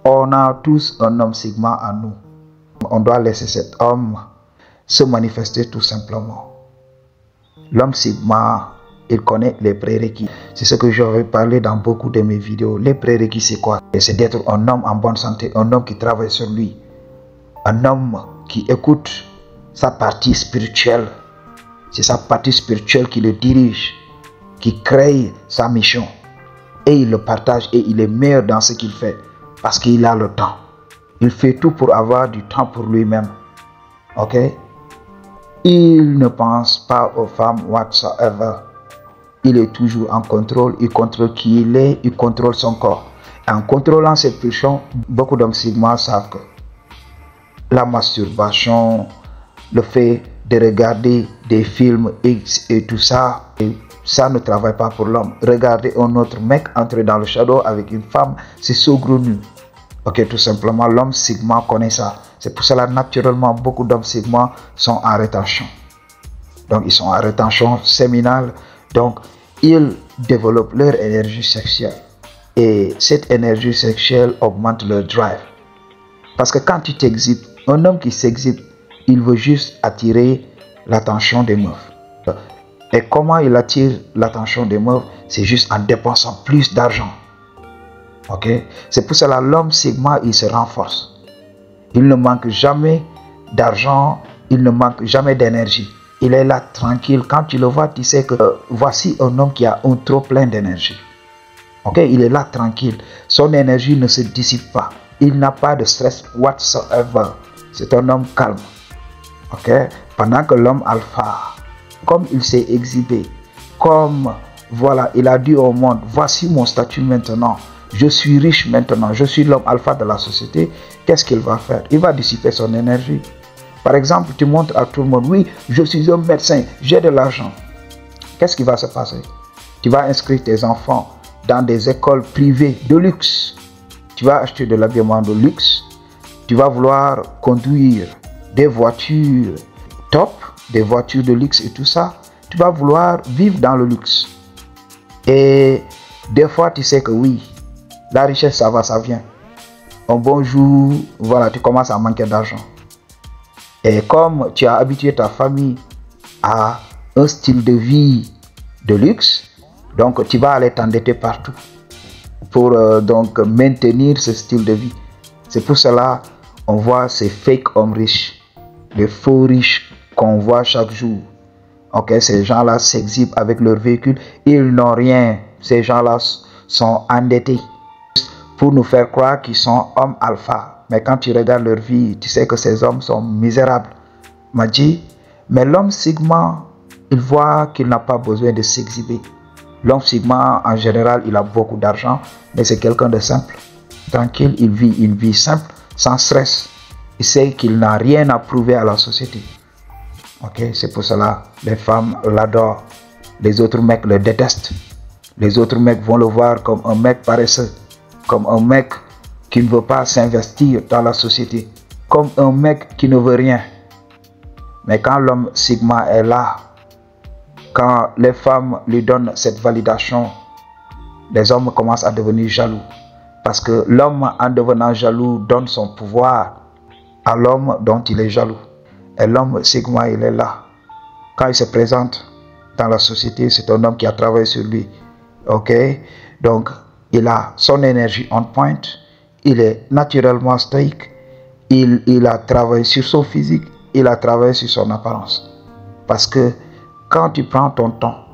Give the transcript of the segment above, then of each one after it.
On a tous un homme sigma en nous. On doit laisser cet homme se manifester tout simplement. L'homme sigma, il connaît les prérequis. C'est ce que j'aurais parlé dans beaucoup de mes vidéos. Les prérequis, c'est quoi? C'est d'être un homme en bonne santé, un homme qui travaille sur lui, un homme qui écoute sa partie spirituelle. C'est sa partie spirituelle qui le dirige, qui crée sa mission. Et il le partage et il est meilleur dans ce qu'il fait parce qu'il a le temps. Il fait tout pour avoir du temps pour lui-même. Ok? Il ne pense pas aux femmes whatsoever. Il est toujours en contrôle. Il contrôle qui il est. Il contrôle son corps. En contrôlant ses pulsions, beaucoup d'hommes sigma savent que la masturbation, le fait de regarder des films X et tout ça, et ça ne travaille pas pour l'homme. Regarder un autre mec entrer dans le shadow avec une femme, c'est saugrenu. Ok, tout simplement, l'homme sigma connaît ça. C'est pour cela, naturellement, beaucoup d'hommes sigma sont en rétention. Donc, ils sont en rétention séminale. Donc, ils développent leur énergie sexuelle. Et cette énergie sexuelle augmente leur drive. Parce que quand tu t'exhibes, un homme qui s'exhibe, il veut juste attirer l'attention des meufs. Et comment il attire l'attention des meufs? C'est juste en dépensant plus d'argent. Ok? C'est pour cela l'homme sigma, il se renforce. Il ne manque jamais d'argent, il ne manque jamais d'énergie. Il est là tranquille. Quand tu le vois, tu sais que voici un homme qui a un trop plein d'énergie. Ok? Il est là tranquille. Son énergie ne se dissipe pas. Il n'a pas de stress whatsoever. C'est un homme calme. Ok? Pendant que l'homme alpha, comme il s'est exhibé, comme voilà, il a dit au monde, voici mon statut maintenant. Je suis riche maintenant, je suis l'homme alpha de la société. Qu'est-ce qu'il va faire? Il va dissiper son énergie. Par exemple, tu montres à tout le monde, oui, je suis un médecin, j'ai de l'argent. Qu'est-ce qui va se passer? Tu vas inscrire tes enfants dans des écoles privées de luxe. Tu vas acheter de l'habillement de luxe. Tu vas vouloir conduire des voitures top, des voitures de luxe et tout ça. Tu vas vouloir vivre dans le luxe. Et des fois, tu sais que oui, la richesse, ça va, ça vient. Un bon jour, voilà, tu commences à manquer d'argent. Et comme tu as habitué ta famille à un style de vie de luxe, donc tu vas aller t'endetter partout pour donc maintenir ce style de vie. C'est pour cela on voit ces fake hommes riches, les faux riches qu'on voit chaque jour. Ok, ces gens-là s'exhibent avec leur véhicule, ils n'ont rien. Ces gens-là sont endettés pour nous faire croire qu'ils sont hommes alpha. Mais quand tu regardes leur vie, tu sais que ces hommes sont misérables. M'a dit, mais l'homme sigma, il voit qu'il n'a pas besoin de s'exhiber. L'homme sigma, en général, il a beaucoup d'argent, mais c'est quelqu'un de simple. Tranquille, il vit une vie simple, sans stress. Il sait qu'il n'a rien à prouver à la société. Ok, c'est pour cela les femmes l'adorent. Les autres mecs le détestent. Les autres mecs vont le voir comme un mec paresseux, comme un mec qui ne veut pas s'investir dans la société, comme un mec qui ne veut rien. Mais quand l'homme sigma est là, quand les femmes lui donnent cette validation, les hommes commencent à devenir jaloux. Parce que l'homme, en devenant jaloux, donne son pouvoir à l'homme dont il est jaloux. Et l'homme sigma, il est là. Quand il se présente dans la société, c'est un homme qui a travaillé sur lui. Ok? Donc, il a son énergie on point. Il est naturellement stoïque. Il a travaillé sur son physique. Il a travaillé sur son apparence. Parce que quand tu prends ton temps,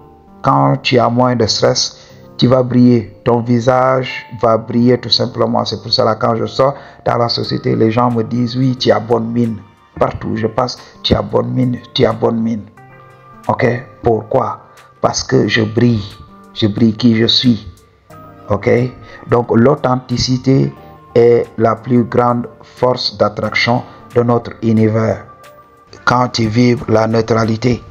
quand tu as moins de stress, tu vas briller. Ton visage va briller tout simplement. C'est pour cela quand je sors dans la société, les gens me disent, oui, tu as bonne mine. Partout où je passe, tu as bonne mine, tu as bonne mine. Ok? Pourquoi? Parce que je brille. Je brille qui je suis. Ok? Donc l'authenticité est la plus grande force d'attraction de notre univers. Quand tu vibres la neutralité,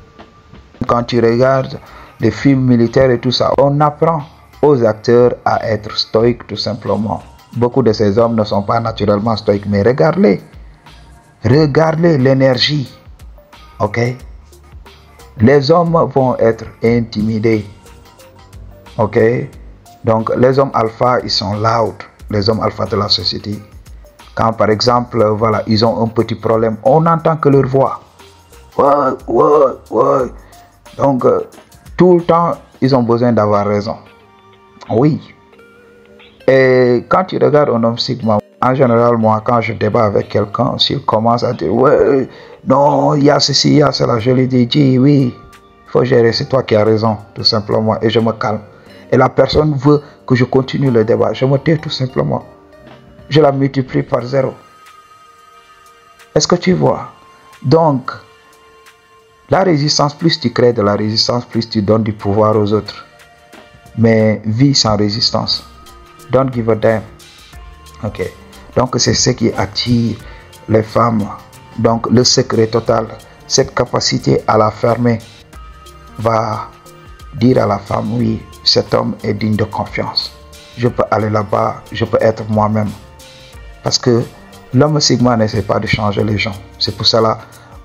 quand tu regardes les films militaires et tout ça, on apprend aux acteurs à être stoïques tout simplement. Beaucoup de ces hommes ne sont pas naturellement stoïques, mais regarde-les. Regardez l'énergie. Ok? Les hommes vont être intimidés. Ok? Donc les hommes alpha, ils sont loud. les hommes alpha de la société. Quand par exemple, voilà, ils ont un petit problème, on n'entend que leur voix. Ouais. Donc, tout le temps, ils ont besoin d'avoir raison. Oui. Et quand tu regardes un homme sigma, en général, moi, quand je débat avec quelqu'un, s'il commence à dire, ouais, non, il y a ceci, il y a cela, je lui dis, oui, il faut gérer, c'est toi qui as raison, tout simplement, et je me calme. Et la personne veut que je continue le débat, je me tais tout simplement. Je la multiplie par 0. Est-ce que tu vois? Donc, la résistance, plus tu crées de la résistance, plus tu donnes du pouvoir aux autres. Mais vis sans résistance. Don't give a damn. Ok. Donc, c'est ce qui attire les femmes. Donc, le secret total, cette capacité à la fermer, va dire à la femme, oui, cet homme est digne de confiance. Je peux aller là-bas, je peux être moi-même. Parce que l'homme sigma n'essaie pas de changer les gens. C'est pour cela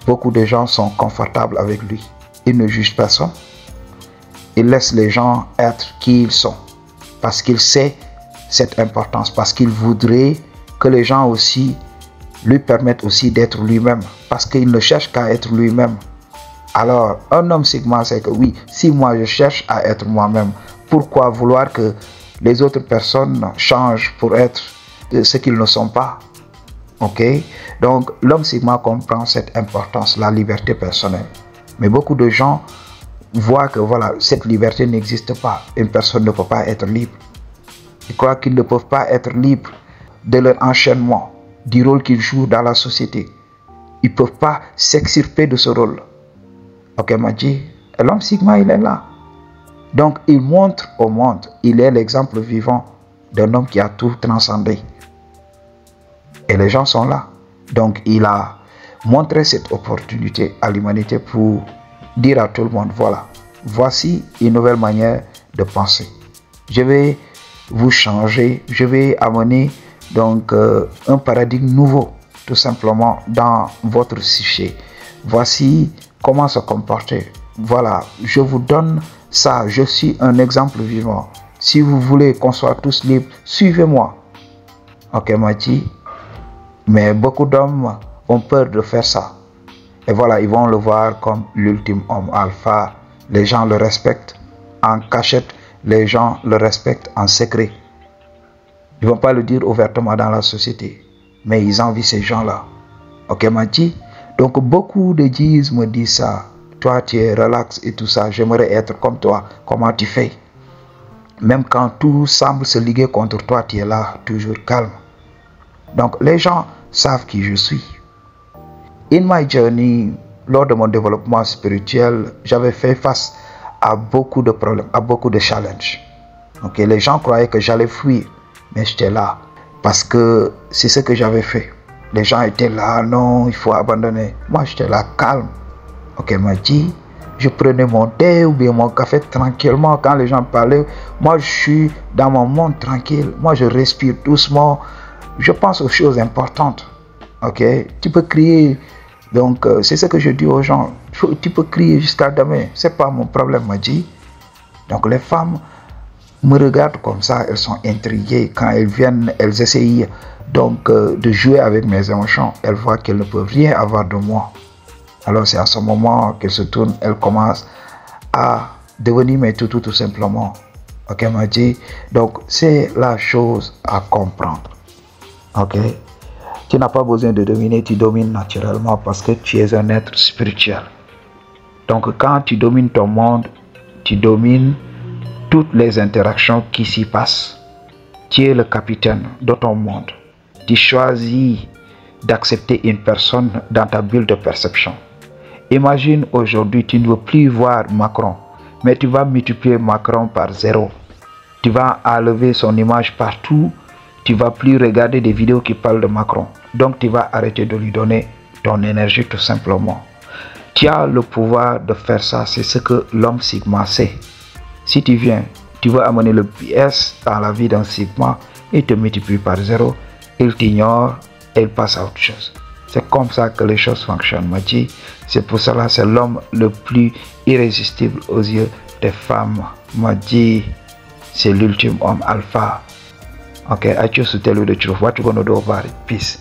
beaucoup de gens sont confortables avec lui. Il ne juge personne. Il laisse les gens être qui ils sont. Parce qu'il sait cette importance. Parce qu'il voudrait que les gens aussi lui permettent aussi d'être lui-même. Parce qu'il ne cherche qu'à être lui-même. Alors, un homme sigma, c'est que oui, si moi je cherche à être moi-même, pourquoi vouloir que les autres personnes changent pour être ce qu'ils ne sont pas? Ok? Donc, l'homme sigma comprend cette importance, la liberté personnelle. Mais beaucoup de gens voient que voilà, cette liberté n'existe pas. Une personne ne peut pas être libre. Ils croient qu'ils ne peuvent pas être libres de leur enchaînement, du rôle qu'ils jouent dans la société. Ils ne peuvent pas s'extirper de ce rôle. Ok, Maji, l'homme sigma, il est là. Donc, il montre au monde, il est l'exemple vivant d'un homme qui a tout transcendé. Et les gens sont là. Donc, il a montré cette opportunité à l'humanité pour dire à tout le monde, voilà, voici une nouvelle manière de penser. Je vais vous changer, je vais amener donc un paradigme nouveau, tout simplement, dans votre psyché. Voici comment se comporter. Voilà, je vous donne ça, je suis un exemple vivant. Si vous voulez qu'on soit tous libres, suivez-moi. Ok, Maji? Mais beaucoup d'hommes ont peur de faire ça. Et voilà, ils vont le voir comme l'ultime homme alpha. Les gens le respectent en cachette. Les gens le respectent en secret. Ils ne vont pas le dire ouvertement dans la société. Mais ils envient ces gens-là. Ok, Maji? Donc, beaucoup de Djis me disent ça. Toi, tu es relax et tout ça. J'aimerais être comme toi. Comment tu fais? Même quand tout semble se liguer contre toi, tu es là, toujours calme. Donc, les gens savent qui je suis. In my journey, lors de mon développement spirituel, j'avais fait face à beaucoup de problèmes, à beaucoup de challenges. Donc, les gens croyaient que j'allais fuir, mais j'étais là parce que c'est ce que j'avais fait. Les gens étaient là, non, il faut abandonner. Moi, j'étais là, calme. Ok, m'a dit, je prenais mon thé ou bien mon café tranquillement quand les gens parlaient. Moi, je suis dans mon monde tranquille. Moi, je respire doucement. Je pense aux choses importantes. Ok, tu peux crier. Donc, c'est ce que je dis aux gens. Tu peux crier jusqu'à demain. C'est pas mon problème, m'a dit. Donc, les femmes me regardent comme ça. Elles sont intriguées. Quand elles viennent, elles essayent donc de jouer avec mes émotions. Elles voient qu'elles ne peuvent rien avoir de moi. Alors, c'est à ce moment qu'elles se tournent. Elles commencent à devenir mes toutous tout simplement. Ok, m'a dit. Donc, c'est la chose à comprendre. Ok, tu n'as pas besoin de dominer, tu domines naturellement parce que tu es un être spirituel. Donc quand tu domines ton monde, tu domines toutes les interactions qui s'y passent. Tu es le capitaine de ton monde. Tu choisis d'accepter une personne dans ta bulle de perception. Imagine aujourd'hui, tu ne veux plus voir Macron, mais tu vas multiplier Macron par 0. Tu vas enlever son image partout. Tu ne vas plus regarder des vidéos qui parlent de Macron. Donc, tu vas arrêter de lui donner ton énergie tout simplement. Tu as le pouvoir de faire ça. C'est ce que l'homme sigma sait. Si tu viens, tu veux amener le PS dans la vie d'un sigma, il te multiplie par 0, il t'ignore et il passe à autre chose. C'est comme ça que les choses fonctionnent, Maji. C'est pour cela que c'est l'homme le plus irrésistible aux yeux des femmes. Maji, c'est l'ultime homme alpha. Okay, I choose to tell you the truth. What you're going to do about it? Peace.